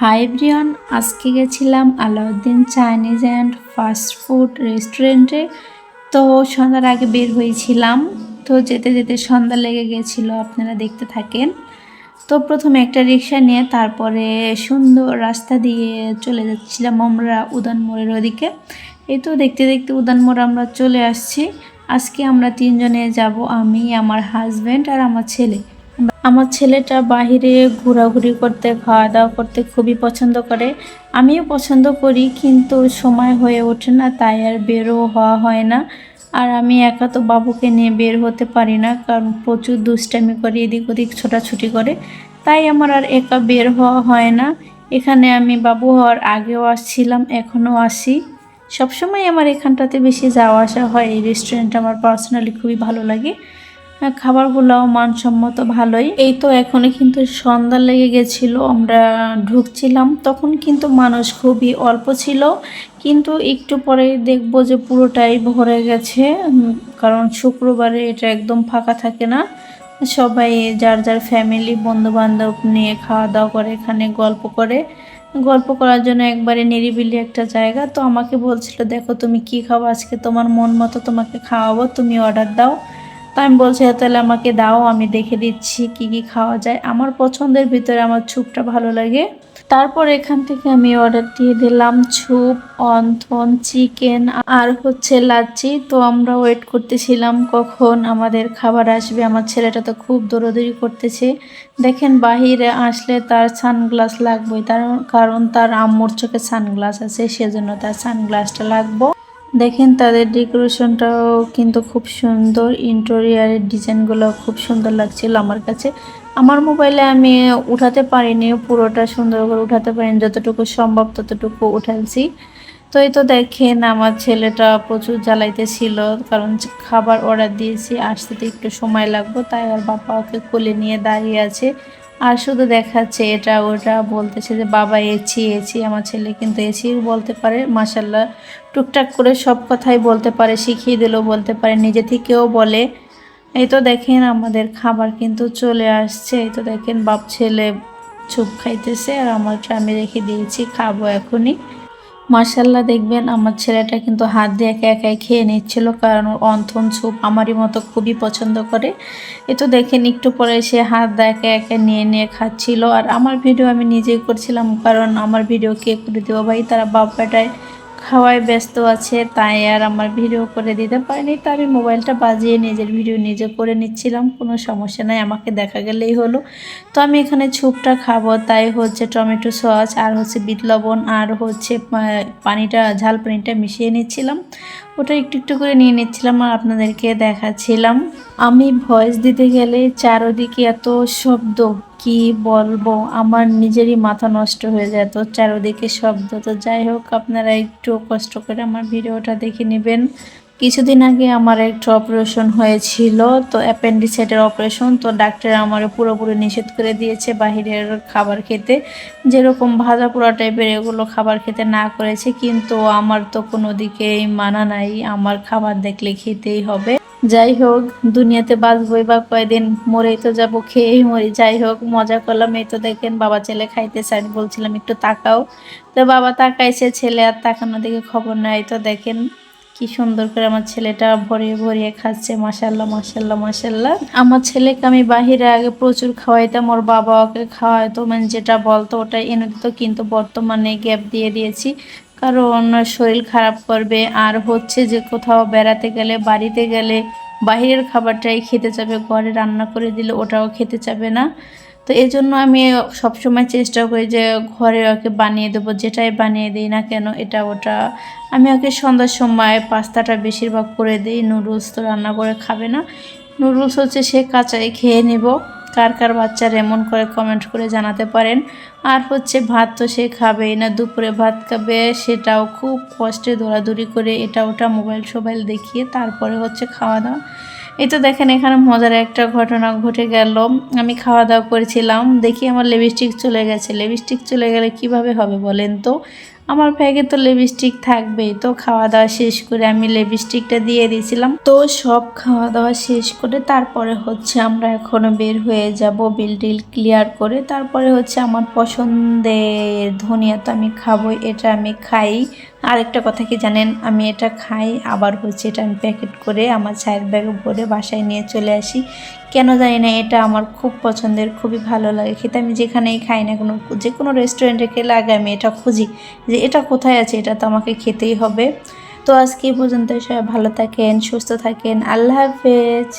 High Brian, আজকে গেছিলাম Alauddin Chinese and fast food রেস্টুরেন্টে। তো সন্ধ্যার আগে বের হয়েছিলাম। তো যেতে যেতে সন্ধ্যা লেগে গেছিলো, আপনারা দেখতে থাকেন। তো প্রথমে একটা রিক্সা নিয়ে তারপরে সুন্দর রাস্তা দিয়ে চলে যাচ্ছিলাম আমরা উদান মোড়ের ওদিকে। এই তো দেখতে দেখতে উদান মোড় আমরা চলে আসছি। আজকে আমরা তিনজনে যাব, আমি, আমার হাজব্যান্ড আর আমার ছেলে। আমার ছেলেটা বাহিরে ঘোরাঘুরি করতে, খাওয়া দাওয়া করতে খুবই পছন্দ করে। আমিও পছন্দ করি, কিন্তু সময় হয়ে ওঠে না, তাই আর বেরও হওয়া হয় না। আর আমি একা তো বাবুকে নিয়ে বের হতে পারি না, কারণ প্রচুর দুষ্টামি করে, এদিক ওদিক ছোটাছুটি করে, তাই আমার আর একা বের হওয়া হয় না। এখানে আমি বাবু হওয়ার আগেও আসছিলাম, এখনও আসি। সবসময় আমার এখানটাতে বেশি যাওয়া আসা হয়। এই রেস্টুরেন্টটা আমার পার্সোনালি খুবই ভালো লাগে। খাবারগুলোও মানসম্মত ভালোই। এই তো এখনই কিন্তু সন্ধ্যা লেগে গেছিল, আমরা ঢুকছিলাম, তখন কিন্তু মানুষ খুবই অল্প ছিল, কিন্তু একটু পরে দেখবো যে পুরোটাই ভরে গেছে। কারণ শুক্রবারে এটা একদম ফাঁকা থাকে না, সবাই যার যার ফ্যামিলি বন্ধু বান্ধব নিয়ে খাওয়া দাওয়া করে, এখানে গল্প করার জন্য একবারে নিরিবিলি একটা জায়গা। তো আমাকে বলছিল, দেখো তুমি কি খাবো আজকে, তোমার মন মতো তোমাকে খাওয়াবো, তুমি অর্ডার দাও। তো আমি বলছি, তাহলে আমাকে দাও, আমি দেখে দিচ্ছি কি কি খাওয়া যায়। আমার পছন্দের ভিতরে আমার স্যুপটা ভালো লাগে। তারপর এখান থেকে আমি অর্ডার দিয়ে দিলাম স্যুপ, অন্থন, চিকেন আর হচ্ছে লাচ্ছি। তো আমরা ওয়েট করতেছিলাম কখন আমাদের খাবার আসবে। আমার ছেলেটা তো খুব দৌড়াদৌড়ি করতেছে। দেখেন বাহিরে আসলে তার সানগ্লাস লাগবেই, কারণ তার আম্মুর চোখে সানগ্লাস আছে, সেজন্য তার সানগ্লাসটা লাগবে। দেখেন তাদের ডেকোরেশনটাও কিন্তু খুব সুন্দর, ইন্টেরিয়ারের ডিজাইনগুলো খুব সুন্দর লাগছিল আমার কাছে। আমার মোবাইলে আমি উঠাতে পারিনি, পুরোটা সুন্দর করে উঠাতে পারিনি, যতটুকু সম্ভব ততটুকু উঠাইছি। তো এই তো দেখেন আমার ছেলেটা প্রচুর জ্বালাইতেছিল, কারণ খাবার অর্ডার দিয়েছি, আসতে তো একটু সময় লাগবে, তাই আর বাবা ওকে কোলে নিয়ে দাঁড়িয়ে আছে আর শুধু দেখাচ্ছে এটা ওটা, বলতেছে যে বাবা এছি এছি। আমার ছেলে কিন্তু এছিও বলতে পারে, মাশাল্লাহ, টুকটাক করে সব কথাই বলতে পারে, শিখিয়ে দিলেও বলতে পারে, নিজে থেকেও বলে। এই তো দেখেন আমাদের খাবার কিন্তু চলে আসছে। এই তো দেখেন বাপ ছেলে চুপ খাইতেছে, আর আমারটা আমি রেখে দিয়েছি, খাবো এখনই। মার্শাল্লাহ, দেখবেন আমার ছেলেটা কিন্তু হাত দিয়ে একা একাই খেয়ে নিচ্ছিল, কারণ ওর অন্থন স্যুপ আমারই মতো খুবই পছন্দ করে। এ তো দেখেন একটু পরে সে হাত দিয়ে একা একা নিয়ে নিয়ে খাচ্ছিল। আর আমার ভিডিও আমি নিজেই করছিলাম, কারণ আমার ভিডিও কে করে দেবো ভাই, তারা বাপ বেটায় খাওয়ায় ব্যস্ত আছে, তাই আর আমার ভিডিও করে দিতে পারিনি। তো আমি মোবাইলটা বাজিয়ে নিজের ভিডিও নিজে করে নিচ্ছিলাম, কোনো সমস্যা নাই, আমাকে দেখা গেলেই হলো। তো আমি এখানে স্যুপটা খাবো, তাই হচ্ছে টমেটো সস আর হচ্ছে বিট লবণ আর হচ্ছে পানিটা, ঝাল পানিটা মিশিয়ে নিচ্ছিলাম, ওটা একটু একটু করে নিয়ে নিচ্ছিলাম আর আপনাদেরকে দেখাচ্ছিলাম। আমি ভয়েস দিতে গেলে চারদিকে এত শব্দ, কি বলবো, আমার নিজেরই মাথা নষ্ট হয়ে যায়, তো চারদিকে শব্দ। তো যাই হোক, আপনারা একটু কষ্ট করে আমার ভিডিওটা দেখে নেবেন। কিছুদিন আগে আমার একটা অপারেশন হয়েছিল, তো অ্যাপেন্ডিসাইটের অপারেশন। তো ডাক্তার আমার পুরোপুরি নিষেধ করে দিয়েছে বাহিরের খাবার খেতে, যেরকম ভাজা পোড়া টাইপের এগুলো খাবার খেতে না করেছে, কিন্তু আমার তো কোনো দিকেই মানা নাই, আমার খাবার দেখলে খেতেই হবে। যাই হোক, দুনিয়াতে বাঁচবই বা কয়দিন, মরেই তো যাবো, খেয়েই মরি। যাই হোক, মজা করলাম। এই তো দেখেন বাবা ছেলে খাইতেছে, আমি বলছিলাম একটু তাকাও, তো বাবা তাকাইছে, ছেলে আর তাকানোর দিকে খবর নাই। তো দেখেন কি সুন্দর করে আমার ছেলেটা ভরিয়ে ভরিয়ে খাচ্ছে, মাশাল্লাহ মাশাল্লাহ মাশাল্লাহ। আমার ছেলেকে আমি বাহিরে আগে প্রচুর খাওয়াইতাম, ওর বাবা ওকে খাওয়াইতো, মানে যেটা বলতো ওটা এনে দিত, কিন্তু বর্তমানে গ্যাপ দিয়ে দিয়েছি, কারণ শরীর খারাপ করবে। আর হচ্ছে যে কোথাও বেড়াতে গেলে, বাড়িতে গেলে বাহিরের খাবারটাই খেতে চাবে, ঘরে রান্না করে দিলে ওটাও খেতে চাবে না। তো এই জন্য আমি সবসময় চেষ্টা করি যে ঘরে ওকে বানিয়ে দেবো, যেটাই বানিয়ে দিই না কেন, এটা ওটা। আমি ওকে সন্ধ্যার সময় পাস্তাটা বেশিরভাগ করে দিই, নুডলস তো রান্না করে খাবে না, নুডলস হচ্ছে সে কাঁচাই খেয়ে নেব। কার কার বাচ্চার এমন করে কমেন্ট করে জানাতে পারেন। আর হচ্ছে ভাত তো সে খাবেই না, দুপুরে ভাত খাবে, সেটাও খুব কষ্টে দৌড়াদৌড়ি করে এটা ওটা মোবাইল সোবাইল দেখিয়ে তারপরে হচ্ছে খাওয়া দাওয়া। এই তো দেখেন এখানে মজার একটা ঘটনা ঘটে গেল। আমি খাওয়া দাওয়া করেছিলাম, দেখি আমার লিপস্টিক চলে গেছে। লিপস্টিক চলে গেলে কিভাবে হবে বলেন তো? আমার ব্যাগে তো লিপস্টিক থাকবেই, তো খাওয়া দাওয়া শেষ করে আমি লিপস্টিকটা দিয়ে দিয়েছিলাম। তো সব খাওয়া দাওয়া শেষ করে তারপরে হচ্ছে আমরা এখনো বের হয়ে যাব বিল টিল ক্লিয়ার করে। তারপরে হচ্ছে আমার পছন্দের ধনিয়া তো আমি খাবো, এটা আমি খাই। আরেকটা কথা কি জানেন, আমি এটা খাই আবার হচ্ছে এটা আমি প্যাকেট করে আমার চায়ের ব্যাগে ভরে বাসায় নিয়ে চলে আসি। কেন জানি না, এটা আমার খুব পছন্দের, খুবই ভালো লাগে খেতে। আমি যেখানেই খাই না কোনো, যে কোনো রেস্টুরেন্টে গেলে আগে আমি এটা খুঁজি যে এটা কোথায় আছে, এটা তো আমাকে খেতেই হবে। তো আজকে এই পর্যন্ত, সবাই ভালো থাকেন, সুস্থ থাকেন, আল্লাহ হাফেজ।